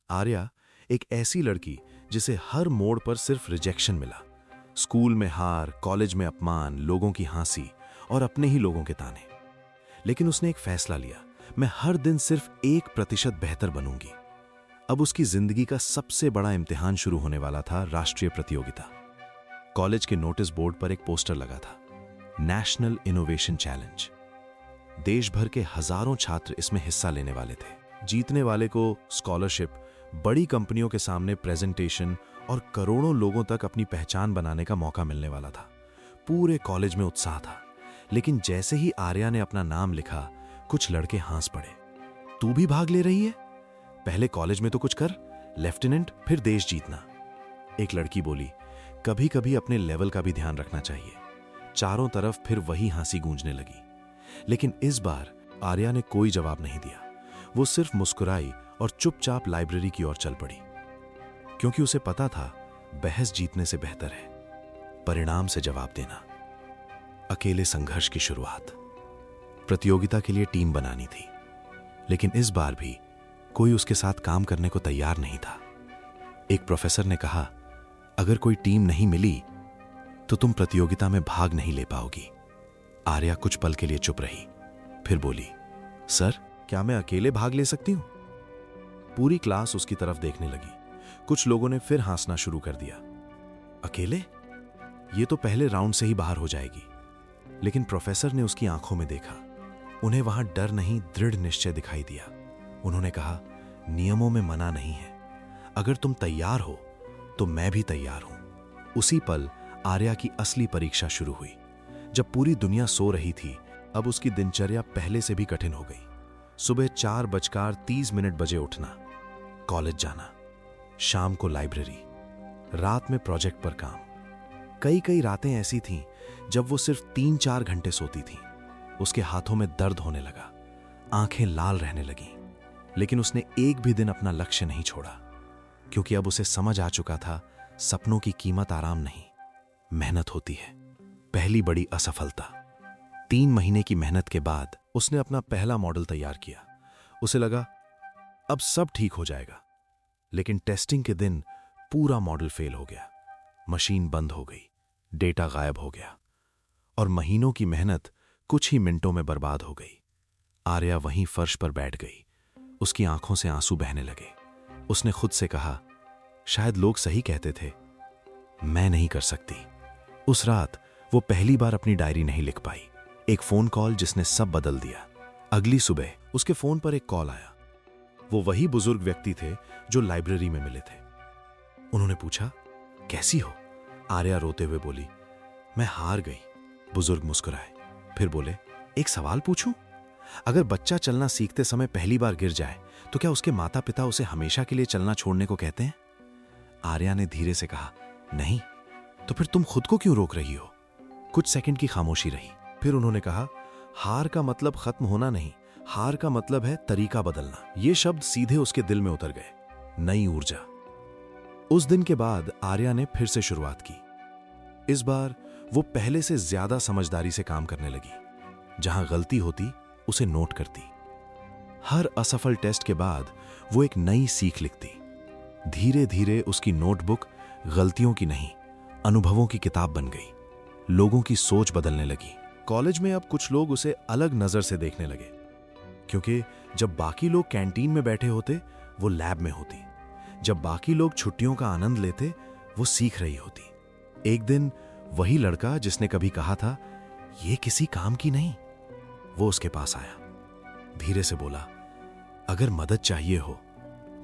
आर्या एक ऐसी लड़की जिसे हर मोड़ पर सिर्फ रिजेक्शन मिला। स्कूल में हार, कॉलेज में अपमान, लोगों की हंसी और अपने ही लोगों के ताने। लेकिन उसने एक फैसला लिया, मैं हर दिन सिर्फ 1% बेहतर बनूंगी। अब उसकी जिंदगी का सबसे बड़ा इम्तिहान शुरू होने वाला था, राष्ट्रीय प्रतियोगिता। कॉलेज के नोटिस बोर्ड पर एक पोस्टर लगा था, नेशनल इनोवेशन चैलेंज। देश भर के हजारों छात्र इसमें हिस्सा लेने वाले थे। जीतने वाले को स्कॉलरशिप, बड़ी कंपनियों के सामने प्रेजेंटेशन और करोड़ों लोगों तक अपनी पहचान बनाने का मौका मिलने वाला था। पूरे कॉलेज में उत्साह था। लेकिन जैसे ही आर्या ने अपना नाम लिखा, कुछ लड़के हंस पड़े। तू भी भाग ले रही है? पहले कॉलेज में तो कुछ कर, लेफ्टिनेंट, फिर देश जीतना। एक लड़की बोली, कभी कभी अपने लेवल का भी ध्यान रखना चाहिए। चारों तरफ फिर वही हंसी गूंजने लगी। लेकिन इस बार आर्या ने कोई जवाब नहीं दिया। वो सिर्फ मुस्कुराई और चुपचाप लाइब्रेरी की ओर चल पड़ी, क्योंकि उसे पता था बहस जीतने से बेहतर है परिणाम से जवाब देना। अकेले संघर्ष की शुरुआत। प्रतियोगिता के लिए टीम बनानी थी, लेकिन इस बार भी कोई उसके साथ काम करने को तैयार नहीं था। एक प्रोफेसर ने कहा, अगर कोई टीम नहीं मिली तो तुम प्रतियोगिता में भाग नहीं ले पाओगी। आर्या कुछ पल के लिए चुप रही, फिर बोली, सर, क्या मैं अकेले भाग ले सकती हूं? पूरी क्लास उसकी तरफ देखने लगी। कुछ लोगों ने फिर हंसना शुरू कर दिया। अकेले? ये तो पहले राउंड से ही बाहर हो जाएगी। लेकिन प्रोफेसर ने उसकी आंखों में देखा। उन्हें वहां डर नहीं, दृढ़ निश्चय दिखाई दिया। उन्होंने कहा, नियमों में मना नहीं है। अगर तुम तैयार हो तो मैं भी तैयार हूं। उसी पल आर्या की असली परीक्षा शुरू हुई। जब पूरी दुनिया सो रही थी, अब उसकी दिनचर्या पहले से भी कठिन हो गई। सुबह 4:30 बजे उठना, कॉलेज जाना, शाम को लाइब्रेरी, रात में प्रोजेक्ट पर काम। कई रातें ऐसी थीं जब वो सिर्फ 3-4 घंटे सोती थीं। उसके हाथों में दर्द होने लगा, आंखें लाल रहने लगीं। लेकिन उसने एक भी दिन अपना लक्ष्य नहीं छोड़ा, क्योंकि अब उसे समझ आ चुका था, सपनों की कीमत आराम नहीं, मेहनत होती है। पहली बड़ी असफलता। 3 महीने की मेहनत के बाद उसने अपना पहला मॉडल तैयार किया। उसे लगा अब सब ठीक हो जाएगा। लेकिन टेस्टिंग के दिन पूरा मॉडल फेल हो गया। मशीन बंद हो गई, डेटा गायब हो गया और महीनों की मेहनत कुछ ही मिनटों में बर्बाद हो गई। आर्या वहीं फर्श पर बैठ गई। उसकी आंखों से आंसू बहने लगे। उसने खुद से कहा, शायद लोग सही कहते थे, मैं नहीं कर सकती। उस रात वो पहली बार अपनी डायरी नहीं लिख पाई। एक फोन कॉल जिसने सब बदल दिया। अगली सुबह उसके फोन पर एक कॉल आया। वो वही बुजुर्ग व्यक्ति थे जो लाइब्रेरी में मिले थे। उन्होंने पूछा, कैसी हो? आर्या रोते हुए बोली, मैं हार गई। बुजुर्ग मुस्कुराए, फिर बोले, एक सवाल पूछूं? अगर बच्चा चलना सीखते समय पहली बार गिर जाए तो क्या उसके माता पिता उसे हमेशा के लिए चलना छोड़ने को कहते हैं? आर्या ने धीरे से कहा, नहीं। तो फिर तुम खुद को क्यों रोक रही हो? कुछ सेकंड की खामोशी रही। फिर उन्होंने कहा, हार का मतलब खत्म होना नहीं, हार का मतलब है तरीका बदलना। ये शब्द सीधे उसके दिल में उतर गए। नई ऊर्जा। उस दिन के बाद आर्या ने फिर से शुरुआत की। इस बार वो पहले से ज्यादा समझदारी से काम करने लगी। जहां गलती होती उसे नोट करती। हर असफल टेस्ट के बाद वो एक नई सीख लिखती। धीरे धीरे उसकी नोटबुक गलतियों की नहीं, अनुभवों की किताब बन गई। लोगों की सोच बदलने लगी। कॉलेज में अब कुछ लोग उसे अलग नजर से देखने लगे, क्योंकि जब बाकी लोग कैंटीन में बैठे होते, वो लैब में होती। जब बाकी लोग छुट्टियों का आनंद लेते, वो सीख रही होती। एक दिन वही लड़का जिसने कभी कहा था, ये किसी काम की नहीं, वो उसके पास आया। धीरे से बोला, अगर मदद चाहिए हो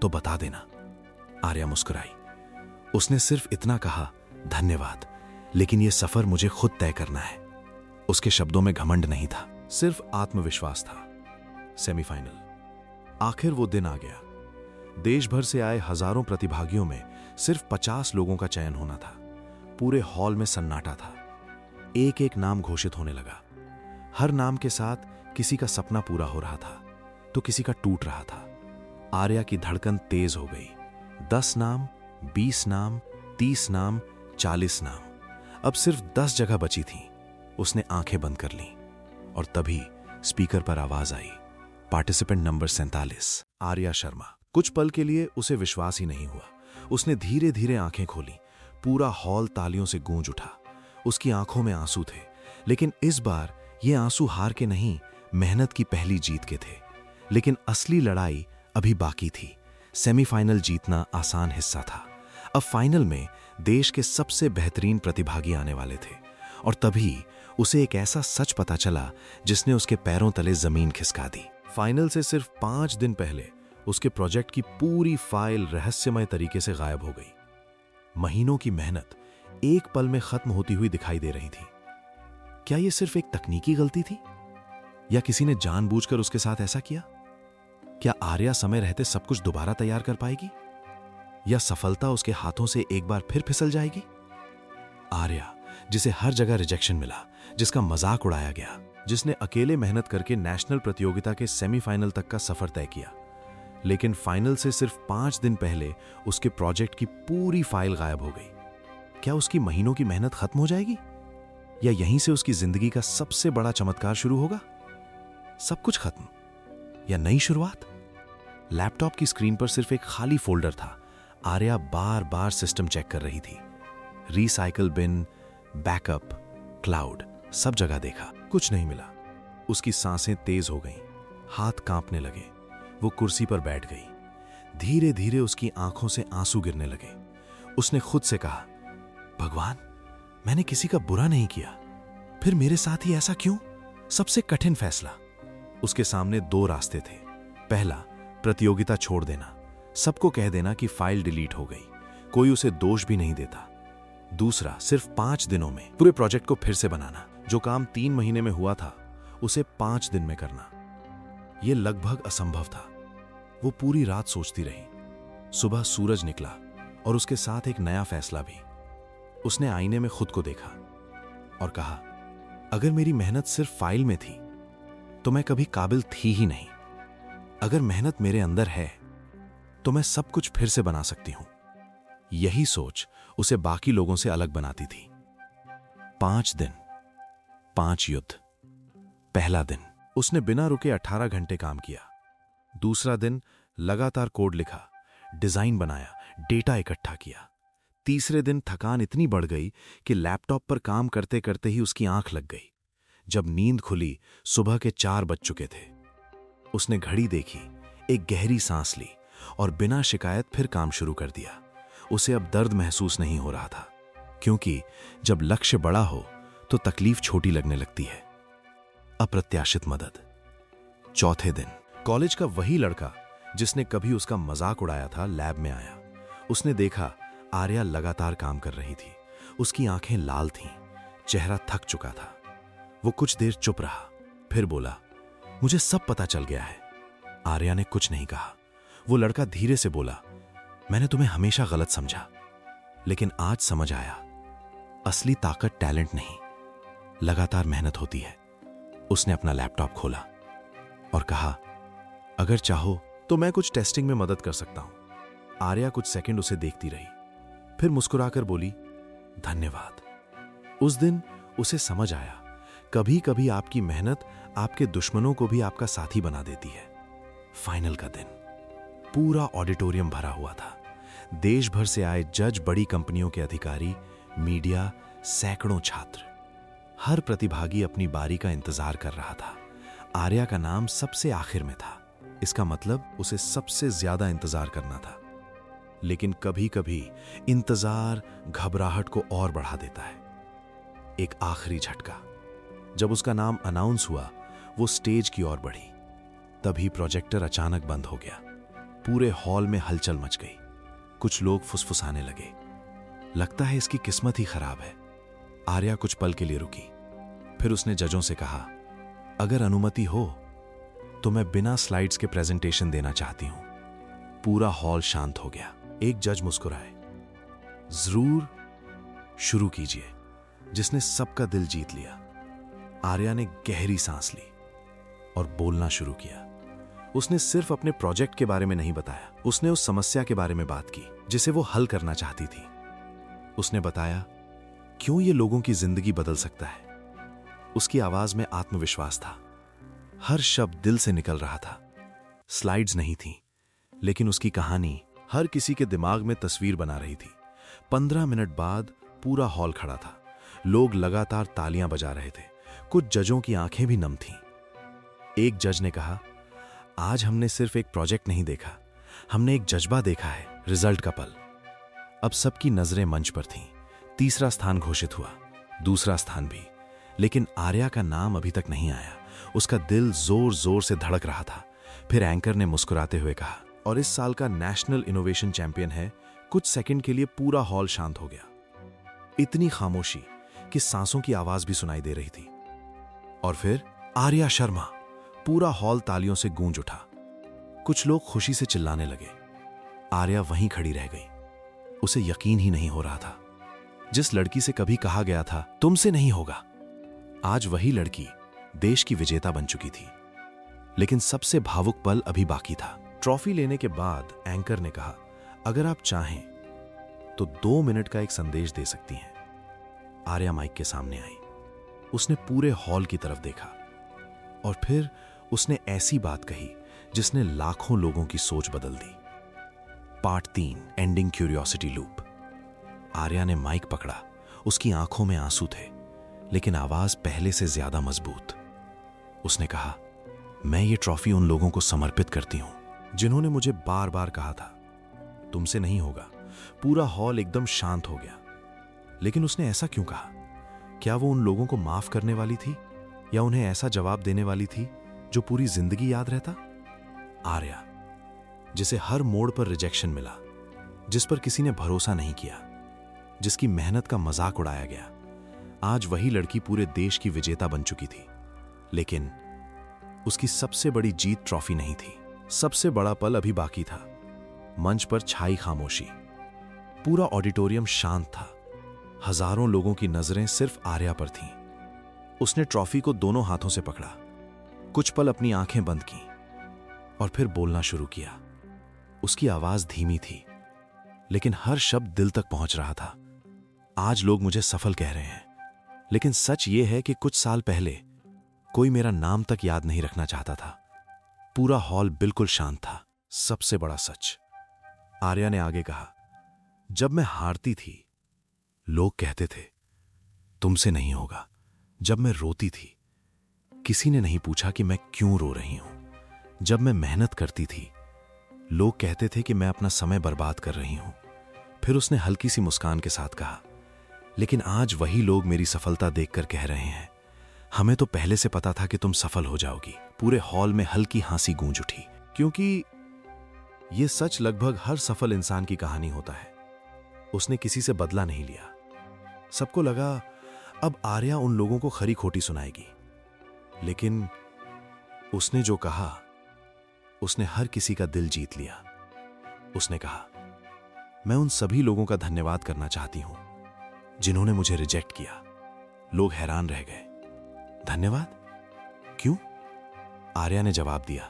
तो बता देना। आर्या मुस्कुराई। उसने सिर्फ इतना कहा, धन्यवाद, लेकिन यह सफर मुझे खुद तय करना है। उसके शब्दों में घमंड नहीं था, सिर्फ आत्मविश्वास था। सेमीफाइनल। आखिर वो दिन आ गया। देश भर से आए हजारों प्रतिभागियों में सिर्फ 50 लोगों का चयन होना था। पूरे हॉल में सन्नाटा था। एक एक नाम घोषित होने लगा। हर नाम के साथ किसी का सपना पूरा हो रहा था तो किसी का टूट रहा था। आर्या की धड़कन तेज हो गई। 10 नाम, 20 नाम, 30 नाम, 40 नाम। अब सिर्फ 10 जगह बची थीं। उसने आंखें बंद कर लीं और तभी स्पीकर पर आवाज आई, पार्टिसिपेंट नंबर 47, आर्या शर्मा। कुछ पल के लिए उसे विश्वास ही नहीं हुआ। उसने धीरे धीरे आंखें खोली। पूरा हॉल तालियों से गूंज उठा। उसकी आंखों में आंसू थे, लेकिन इस बार ये आंसू हार के नहीं, मेहनत की पहली जीत के थे। लेकिन असली लड़ाई अभी बाकी थी। सेमीफाइनल जीतना आसान हिस्सा था। अब फाइनल में देश के सबसे बेहतरीन प्रतिभागी आने वाले थे, और तभी उसे एक ऐसा सच पता चला जिसने उसके पैरों तले जमीन खिसका दी। फाइनल से सिर्फ 5 दिन पहले उसके प्रोजेक्ट की पूरी फाइल रहस्यमय तरीके से गायब हो गई। महीनों की मेहनत एक पल में खत्म होती हुई दिखाई दे रही थी। क्या यह सिर्फ एक तकनीकी गलती थी, या किसी ने जानबूझकर उसके साथ ऐसा किया? क्या आर्या समय रहते सब कुछ दोबारा तैयार कर पाएगी, या सफलता उसके हाथों से एक बार फिर फिसल जाएगी? आर्या, जिसे हर जगह रिजेक्शन मिला, जिसका मजाक उड़ाया गया, जिसने अकेले मेहनत करके नेशनल प्रतियोगिता के सेमीफाइनल तक का सफर तय किया, लेकिन फाइनल से सिर्फ 5 दिन पहले उसके प्रोजेक्ट की पूरी फाइल गायब हो गई। क्या उसकी महीनों की मेहनत खत्म हो जाएगी, या यहीं से उसकी जिंदगी का सबसे बड़ा चमत्कार शुरू होगा? सब कुछ खत्म, या नई शुरुआत? लैपटॉप की स्क्रीन पर सिर्फ एक खाली फोल्डर था। आर्या बार बार सिस्टम चेक कर रही थी। रिसाइकल बिन, बैकअप, क्लाउड, सब जगह देखा, कुछ नहीं मिला। उसकी सांसें तेज हो गईं, हाथ कांपने लगे। वो कुर्सी पर बैठ गई। धीरे धीरे उसकी आंखों से आंसू गिरने लगे। उसने खुद से कहा, भगवान, मैंने किसी का बुरा नहीं किया, फिर मेरे साथ ही ऐसा क्यों? सबसे कठिन फैसला। उसके सामने 2 रास्ते थे। पहला, प्रतियोगिता छोड़ देना, सबको कह देना कि फाइल डिलीट हो गई, कोई उसे दोष भी नहीं देता। दूसरा, सिर्फ 5 दिनों में पूरे प्रोजेक्ट को फिर से बनाना। जो काम 3 महीने में हुआ था, उसे 5 दिन में करना। यह लगभग असंभव था। वो पूरी रात सोचती रही। सुबह सूरज निकला, और उसके साथ एक नया फैसला भी। उसने आईने में खुद को देखा और कहा, अगर मेरी मेहनत सिर्फ फाइल में थी तो मैं कभी काबिल थी ही नहीं। अगर मेहनत मेरे अंदर है तो मैं सब कुछ फिर से बना सकती हूं। यही सोच उसे बाकी लोगों से अलग बनाती थी। 5 दिन, 5 युद्ध। पहला दिन उसने बिना रुके 18 घंटे काम किया। दूसरा दिन लगातार कोड लिखा, डिजाइन बनाया, डेटा इकट्ठा किया। तीसरे दिन थकान इतनी बढ़ गई कि लैपटॉप पर काम करते करते ही उसकी आंख लग गई। जब नींद खुली, सुबह के 4 बज चुके थे। उसने घड़ी देखी, एक गहरी सांस ली और बिना शिकायत फिर काम शुरू कर दिया। उसे अब दर्द महसूस नहीं हो रहा था, क्योंकि जब लक्ष्य बड़ा हो तो तकलीफ छोटी लगने लगती है। अप्रत्याशित मदद। चौथे दिन कॉलेज का वही लड़का जिसने कभी उसका मजाक उड़ाया था, लैब में आया। उसने देखा आर्या लगातार काम कर रही थी। उसकी आंखें लाल थीं, चेहरा थक चुका था। वो कुछ देर चुप रहा, फिर बोला, मुझे सब पता चल गया है। आर्या ने कुछ नहीं कहा। वो लड़का धीरे से बोला, मैंने तुम्हें हमेशा गलत समझा, लेकिन आज समझ आया, असली ताकत टैलेंट नहीं, लगातार मेहनत होती है। उसने अपना लैपटॉप खोला और कहा, अगर चाहो तो मैं कुछ टेस्टिंग में मदद कर सकता हूं। आर्या कुछ सेकंड उसे देखती रही, फिर मुस्कुराकर बोली, धन्यवाद। उस दिन उसे समझ आया, कभी कभी आपकी मेहनत आपके दुश्मनों को भी आपका साथी बना देती है। फाइनल का दिन, पूरा ऑडिटोरियम भरा हुआ था। देश भर से आए जज, बड़ी कंपनियों के अधिकारी, मीडिया, सैकड़ों छात्र। हर प्रतिभागी अपनी बारी का इंतजार कर रहा था। आर्या का नाम सबसे आखिर में था। इसका मतलब उसे सबसे ज्यादा इंतजार करना था। लेकिन कभी कभी इंतजार घबराहट को और बढ़ा देता है। एक आखिरी झटका। जब उसका नाम अनाउंस हुआ, वो स्टेज की ओर बढ़ी। तभी प्रोजेक्टर अचानक बंद हो गया। पूरे हॉल में हलचल मच गई। कुछ लोग फुसफुसाने लगे, लगता है इसकी किस्मत ही खराब है। आर्या कुछ पल के लिए रुकी, फिर उसने जजों से कहा, अगर अनुमति हो तो मैं बिना स्लाइड्स के प्रेजेंटेशन देना चाहती हूं। पूरा हॉल शांत हो गया। एक जज मुस्कुराए, जरूर, शुरू कीजिए। जिसने सबका दिल जीत लिया। आर्या ने गहरी सांस ली और बोलना शुरू किया। उसने सिर्फ अपने प्रोजेक्ट के बारे में नहीं बताया, उसने उस समस्या के बारे में बात की जिसे वो हल करना चाहती थी। उसने बताया क्यों ये लोगों की जिंदगी बदल सकता है। उसकी आवाज में आत्मविश्वास था। हर शब्द दिल से निकल रहा था। स्लाइड्स नहीं थी, लेकिन उसकी कहानी हर किसी के दिमाग में तस्वीर बना रही थी। 15 मिनट बाद पूरा हॉल खड़ा था। लोग लगातार तालियां बजा रहे थे। कुछ जजों की आंखें भी नम थीं। एक जज ने कहा, आज हमने सिर्फ एक प्रोजेक्ट नहीं देखा, हमने एक जज्बा देखा है, रिजल्ट का पल। अब सबकी नजरें मंच पर थीं। तीसरा स्थान घोषित हुआ, दूसरा स्थान भी, लेकिन आर्या का नाम अभी तक नहीं आया। उसका दिल जोर जोर से धड़क रहा था। फिर एंकर ने मुस्कुराते हुए कहा, और इस साल का नेशनल इनोवेशन चैंपियन है। कुछ सेकंड के लिए पूरा हॉल शांत हो गया। इतनी खामोशी कि सांसों की आवाज भी सुनाई दे रही थी। और फिर आर्या शर्मा। पूरा हॉल तालियों से गूंज उठा। कुछ लोग खुशी से चिल्लाने लगे। आर्या वहीं खड़ी रह गई। उसे यकीन ही नहीं हो रहा था। जिस लड़की से कभी कहा गया था तुमसे नहीं होगा, आज वही लड़की देश की विजेता बन चुकी थी। लेकिन सबसे भावुक पल अभी बाकी था। ट्रॉफी लेने के बाद एंकर ने कहा, अगर आप चाहें तो 2 मिनट का एक संदेश दे सकती हैं। आर्या माइक के सामने आई। उसने पूरे हॉल की तरफ देखा और फिर उसने ऐसी बात कही जिसने लाखों लोगों की सोच बदल दी। Part 3, ending curiosity loop. Arya ने माइक पकड़ा। उसकी आंखों में आंसू थे, लेकिन आवाज पहले से ज्यादा मजबूत। उसने कहा, मैं ये ट्रॉफी उन लोगों को समर्पित करती हूं जिन्होंने मुझे बार बार कहा था तुमसे नहीं होगा। पूरा हॉल एकदम शांत हो गया। लेकिन उसने ऐसा क्यों कहा? क्या वो उन लोगों को माफ करने वाली थी, या उन्हें ऐसा जवाब देने वाली थी जो पूरी जिंदगी याद रहता? आर्या, जिसे हर मोड़ पर रिजेक्शन मिला, जिस पर किसी ने भरोसा नहीं किया, जिसकी मेहनत का मजाक उड़ाया गया, आज वही लड़की पूरे देश की विजेता बन चुकी थी। लेकिन उसकी सबसे बड़ी जीत ट्रॉफी नहीं थी। सबसे बड़ा पल अभी बाकी था। मंच पर छाई खामोशी। पूरा ऑडिटोरियम शांत था। हजारों लोगों की नजरें सिर्फ आर्या पर थीं। उसने ट्रॉफी को दोनों हाथों से पकड़ा, कुछ पल अपनी आंखें बंद कीं और फिर बोलना शुरू किया। उसकी आवाज धीमी थी, लेकिन हर शब्द दिल तक पहुंच रहा था। आज लोग मुझे सफल कह रहे हैं, लेकिन सच ये है कि कुछ साल पहले कोई मेरा नाम तक याद नहीं रखना चाहता था। पूरा हॉल बिल्कुल शांत था। सबसे बड़ा सच, आर्या ने आगे कहा, जब मैं हारती थी लोग कहते थे तुमसे नहीं होगा। जब मैं रोती थी किसी ने नहीं पूछा कि मैं क्यों रो रही हूं। जब मैं मेहनत करती थी लोग कहते थे कि मैं अपना समय बर्बाद कर रही हूं। फिर उसने हल्की सी मुस्कान के साथ कहा, लेकिन आज वही लोग मेरी सफलता देखकर कह रहे हैं, हमें तो पहले से पता था कि तुम सफल हो जाओगी। पूरे हॉल में हल्की हंसी गूंज उठी, क्योंकि यह सच लगभग हर सफल इंसान की कहानी होता है। उसने किसी से बदला नहीं लिया। सबको लगा अब आर्या उन लोगों को खरी खोटी सुनाएगी, लेकिन उसने जो कहा उसने हर किसी का दिल जीत लिया। उसने कहा, मैं उन सभी लोगों का धन्यवाद करना चाहती हूं जिन्होंने मुझे रिजेक्ट किया। लोग हैरान रह गए। धन्यवाद? क्यों? आर्या ने जवाब दिया,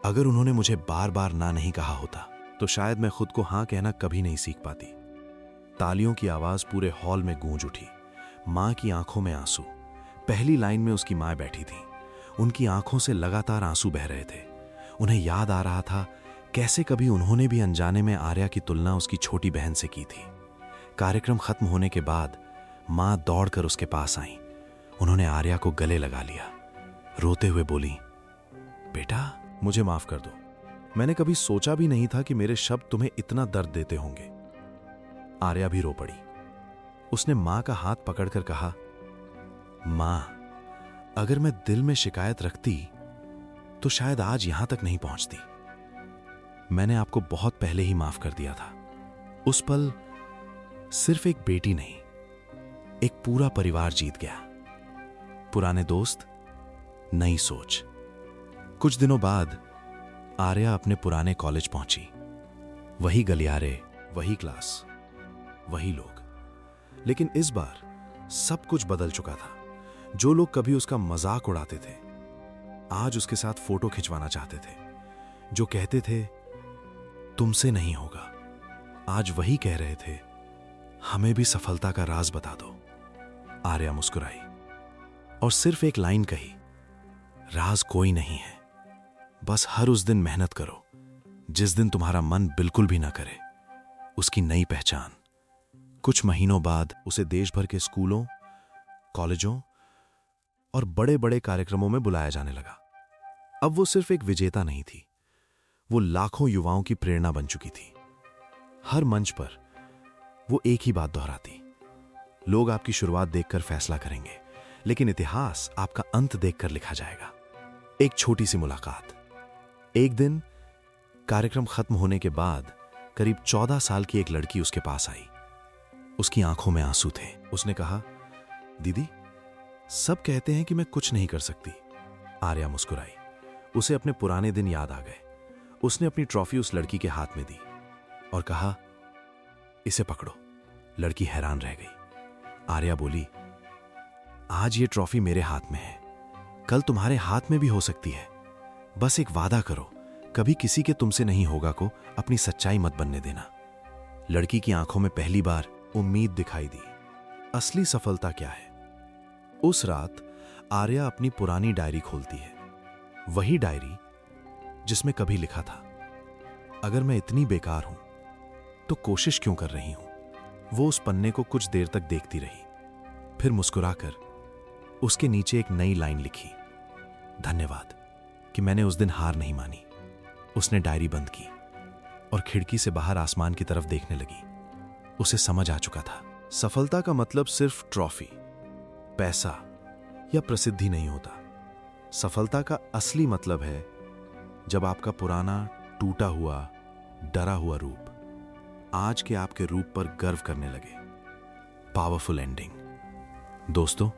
अगर उन्होंने मुझे बार बार ना नहीं कहा होता तो शायद मैं खुद को हां कहना कभी नहीं सीख पाती। तालियों की आवाज पूरे हॉल में गूंज उठी। मां की आंखों में आंसू। पहली लाइन में उसकी मां बैठी थी। उनकी आंखों से लगातार आंसू बह रहे थे। उन्हें याद आ रहा था कैसे कभी उन्होंने भी अनजाने में आर्या की तुलना उसकी छोटी बहन से की थी। कार्यक्रम खत्म होने के बाद मां दौड़कर उसके पास आई। उन्होंने आर्या को गले लगा लिया। रोते हुए बोली, बेटा मुझे माफ कर दो। मैंने कभी सोचा भी नहीं था कि मेरे शब्द तुम्हें इतना दर्द देते होंगे। आर्या भी रो पड़ी। उसने मां का हाथ पकड़कर कहा, मां, अगर मैं दिल में शिकायत रखती तो शायद आज यहां तक नहीं पहुंचती। मैंने आपको बहुत पहले ही माफ कर दिया था। उस पल सिर्फ एक बेटी नहीं, एक पूरा परिवार जीत गया। पुराने दोस्त, नई सोच। कुछ दिनों बाद आर्या अपने पुराने कॉलेज पहुंची। वही गलियारे, वही क्लास, वही लोग। लेकिन इस बार सब कुछ बदल चुका था। जो लोग कभी उसका मजाक उड़ाते थे आज उसके साथ फोटो खिंचवाना चाहते थे। जो कहते थे तुमसे नहीं होगा, आज वही कह रहे थे हमें भी सफलता का राज बता दो। आर्या मुस्कुराई और सिर्फ एक लाइन कही, राज कोई नहीं है, बस हर उस दिन मेहनत करो जिस दिन तुम्हारा मन बिल्कुल भी ना करे, उसकी नई पहचान। कुछ महीनों बाद उसे देश भर के स्कूलों, कॉलेजों और बड़े बड़े कार्यक्रमों में बुलाया जाने लगा। अब वो सिर्फ एक विजेता नहीं थी, वो लाखों युवाओं की प्रेरणा बन चुकी थी। हर मंच पर वो एक ही बात दोहराती, लोग आपकी शुरुआत देखकर फैसला करेंगे, लेकिन इतिहास आपका अंत देखकर लिखा जाएगा। एक छोटी सी मुलाकात। एक दिन कार्यक्रम खत्म होने के बाद करीब 14 साल की एक लड़की उसके पास आई। उसकी आंखों में आंसू थे। उसने कहा, दीदी, सब कहते हैं कि मैं कुछ नहीं कर सकती। आर्या मुस्कुराई। उसे अपने पुराने दिन याद आ गए। उसने अपनी ट्रॉफी उस लड़की के हाथ में दी और कहा, इसे पकड़ो। लड़की हैरान रह गई। आर्या बोली, आज ये ट्रॉफी मेरे हाथ में है, कल तुम्हारे हाथ में भी हो सकती है। बस एक वादा करो, कभी किसी के तुमसे नहीं होगा को अपनी सच्चाई मत बनने देना। लड़की की आंखों में पहली बार उम्मीद दिखाई दी। असली सफलता क्या है? उस रात आर्या अपनी पुरानी डायरी खोलती है। वही डायरी जिसमें कभी लिखा था, अगर मैं इतनी बेकार हूं तो कोशिश क्यों कर रही हूं। वो उस पन्ने को कुछ देर तक देखती रही, फिर मुस्कुराकर उसके नीचे एक नई लाइन लिखी, धन्यवाद कि मैंने उस दिन हार नहीं मानी। उसने डायरी बंद की और खिड़की से बाहर आसमान की तरफ देखने लगी। उसे समझ आ चुका था, सफलता का मतलब सिर्फ ट्रॉफी, पैसा या प्रसिद्धि नहीं होता। सफलता का असली मतलब है जब आपका पुराना, टूटा हुआ, डरा हुआ रूप आज के आपके रूप पर गर्व करने लगे। Powerful ending. दोस्तों,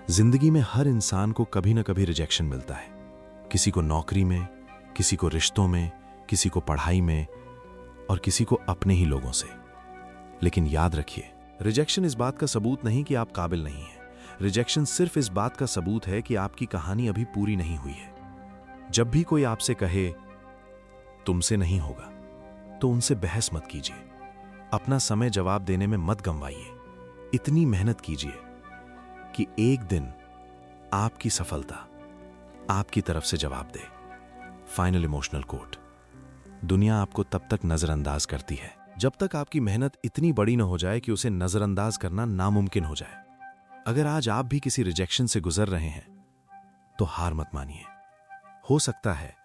जिंदगी में हर इंसान को कभी ना कभी रिजेक्शन मिलता है। किसी को नौकरी में, किसी को रिश्तों में, किसी को पढ़ाई में और किसी को अपने ही लोगों से। लेकिन याद रखिए, रिजेक्शन इस बात का सबूत नहीं कि आप काबिल नहीं हैं। रिजेक्शन सिर्फ इस बात का सबूत है कि आपकी कहानी अभी पूरी नहीं हुई है। जब भी कोई आपसे कहे तुमसे नहीं होगा, तो उनसे बहस मत कीजिए। अपना समय जवाब देने में मत गंवाइए। इतनी मेहनत कीजिए कि एक दिन आपकी सफलता आपकी तरफ से जवाब दे। Final emotional coat. दुनिया आपको तब तक नजरअंदाज करती है जब तक आपकी मेहनत इतनी बड़ी न हो जाए कि उसे नजरअंदाज करना नामुमकिन हो जाए। अगर आज आप भी किसी रिजेक्शन से गुजर रहे हैं तो हार मत मानिए। हो सकता है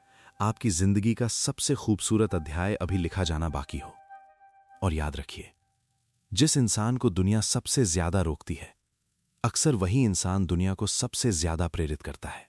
आपकी जिंदगी का सबसे खूबसूरत अध्याय अभी लिखा जाना बाकी हो। और याद रखिए, जिस इंसान को दुनिया सबसे ज्यादा रोकती है, अक्सर वही इंसान दुनिया को सबसे ज्यादा प्रेरित करता है।